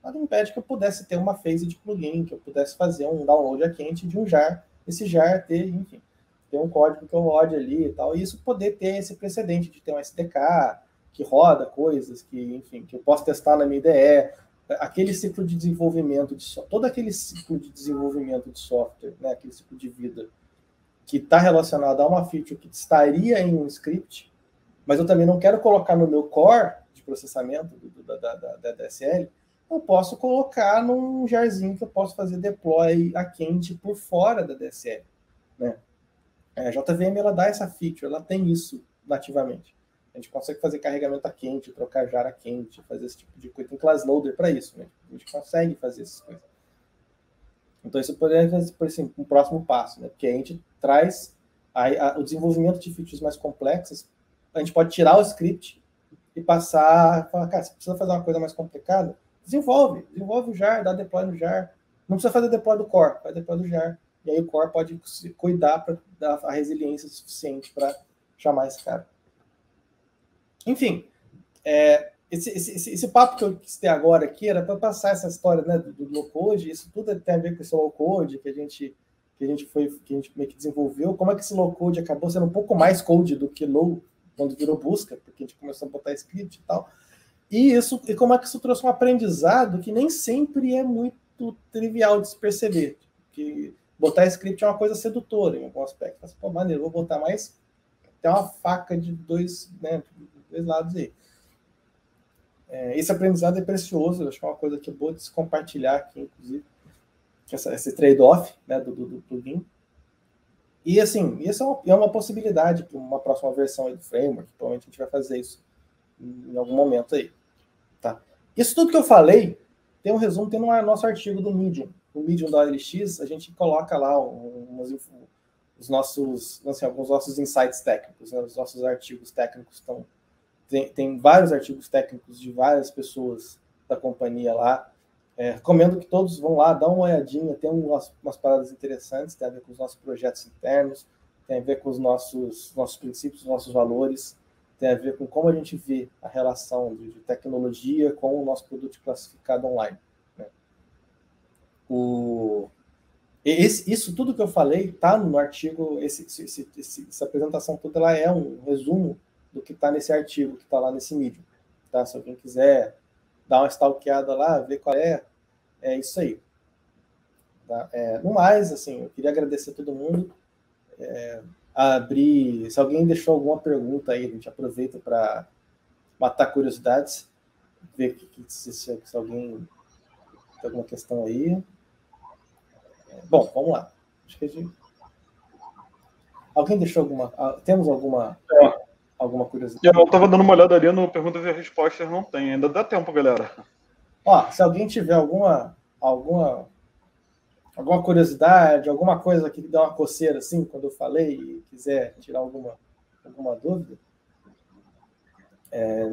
Nada impede que eu pudesse ter uma phase de plugin, que eu pudesse fazer um download a quente de um jar, esse jar ter, enfim, ter um código que eu rode ali e tal, e isso poder ter esse precedente de ter um SDK que roda coisas, que, enfim, que eu posso testar na minha IDE, aquele ciclo de desenvolvimento, todo aquele ciclo de desenvolvimento de software, né, aquele ciclo de vida, que está relacionado a uma feature que estaria em um script, mas eu também não quero colocar no meu core de processamento da DSL, eu posso colocar num jarzinho que eu posso fazer deploy a quente por fora da DSL. Né? A JVM ela dá essa feature, ela tem isso nativamente. A gente consegue fazer carregamento a quente, trocar jar a quente, fazer esse tipo de coisa. Tem class loader para isso. Né? A gente consegue fazer essas coisas. Então, isso poderia ser assim, um próximo passo, né? Porque a gente traz o desenvolvimento de features mais complexas. A gente pode tirar o script e passar, falar, cara, você precisa fazer uma coisa mais complicada? Desenvolve o jar, dá deploy no jar. Não precisa fazer deploy do core, faz deploy do jar. E aí o core pode cuidar para dar a resiliência suficiente para chamar esse cara. Enfim, esse papo que eu quis ter agora aqui era para passar essa história, né, do low code. Isso tudo tem a ver com esse low code que a gente meio que desenvolveu. Como é que esse low code acabou sendo um pouco mais code do que low quando virou busca, porque a gente começou a botar script e tal. E como é que isso trouxe um aprendizado que nem sempre é muito trivial de se perceber. Que botar script é uma coisa sedutora em algum aspecto. Mas, pô, maneiro, vou botar mais. Tem uma faca de dois lados aí. Esse aprendizado é precioso, eu acho que é uma coisa que é boa de se compartilhar aqui, inclusive, esse trade-off, né, do plugin. E, assim, isso é uma possibilidade para uma próxima versão aí do framework, provavelmente a gente vai fazer isso em algum momento aí. Tá? Isso tudo que eu falei, tem um resumo, tem no nosso artigo do Medium. No Medium da OLX, a gente coloca lá alguns nossos insights técnicos, né? Os nossos artigos técnicos estão... Tem vários artigos técnicos de várias pessoas da companhia lá. Recomendo que todos vão lá, dá uma olhadinha, tem umas paradas interessantes, tem a ver com os nossos projetos internos, tem a ver com os nossos princípios, os nossos valores, tem a ver com como a gente vê a relação de tecnologia com o nosso produto classificado online. Né? Isso tudo que eu falei está no artigo, essa apresentação toda ela é um resumo do que está nesse artigo, que está lá nesse Medium. Tá? Se alguém quiser dar uma stalkeada lá, ver qual é isso aí. Tá? No mais, assim, eu queria agradecer a todo mundo. Se alguém deixou alguma pergunta aí, a gente aproveita para matar curiosidades, ver se alguém tem alguma questão aí. Bom, vamos lá. Acho que alguém deixou alguma... Temos alguma curiosidade? Eu estava dando uma olhada ali no perguntas e respostas, não tem. Ainda dá tempo, galera. Se alguém tiver alguma curiosidade, alguma coisa que dá uma coceira assim, quando eu falei, e quiser tirar alguma dúvida,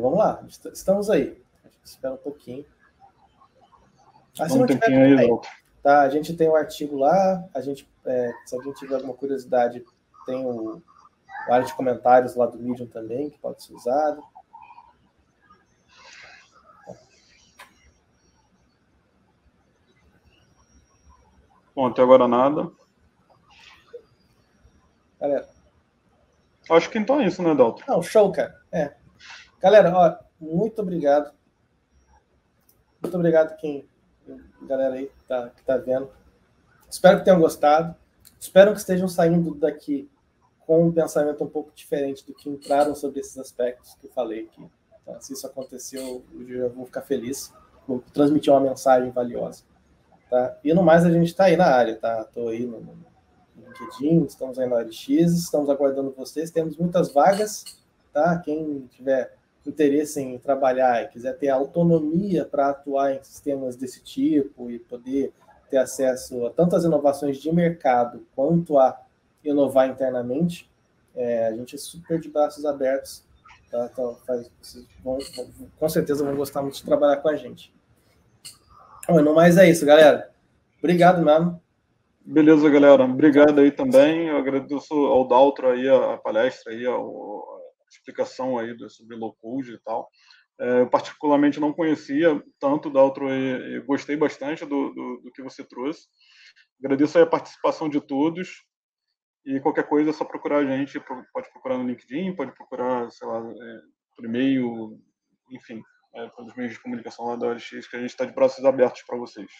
vamos lá, estamos aí. A gente espera um pouquinho. Se não tiver, aí, tá? A gente tem um artigo lá, se alguém tiver alguma curiosidade, tem o área de comentários lá do Medium também, que pode ser usado. Bom, até agora nada. Galera. Acho que então é isso, né, Dalton? Não, show, cara. Galera, muito obrigado. Muito obrigado galera aí que tá vendo. Espero que tenham gostado. Espero que estejam saindo daqui com um pensamento um pouco diferente do que entraram sobre esses aspectos que eu falei aqui. Então, se isso aconteceu, eu já vou ficar feliz. Vou transmitir uma mensagem valiosa. Tá? E no mais, a gente está aí na área. Tá? Estou aí no LinkedIn, estamos aí na OLX, estamos aguardando vocês. Temos muitas vagas. Tá? Quem tiver interesse em trabalhar e quiser ter autonomia para atuar em sistemas desse tipo e poder ter acesso a tantas inovações de mercado quanto a inovar internamente, a gente é super de braços abertos. Tá? Então, vocês com certeza vão gostar muito de trabalhar com a gente. Bom, no mais é isso, galera. Obrigado mesmo. Beleza, galera. Obrigado aí também. Eu agradeço ao Daltro aí a palestra aí, explicação aí sobre low code e tal. Eu particularmente não conhecia tanto da Altroe e gostei bastante do que você trouxe. Agradeço aí a participação de todos e qualquer coisa é só procurar a gente, pode procurar no LinkedIn, pode procurar, sei lá, por e-mail, enfim, pelos meios de comunicação lá da OLX, que a gente está de braços abertos para vocês.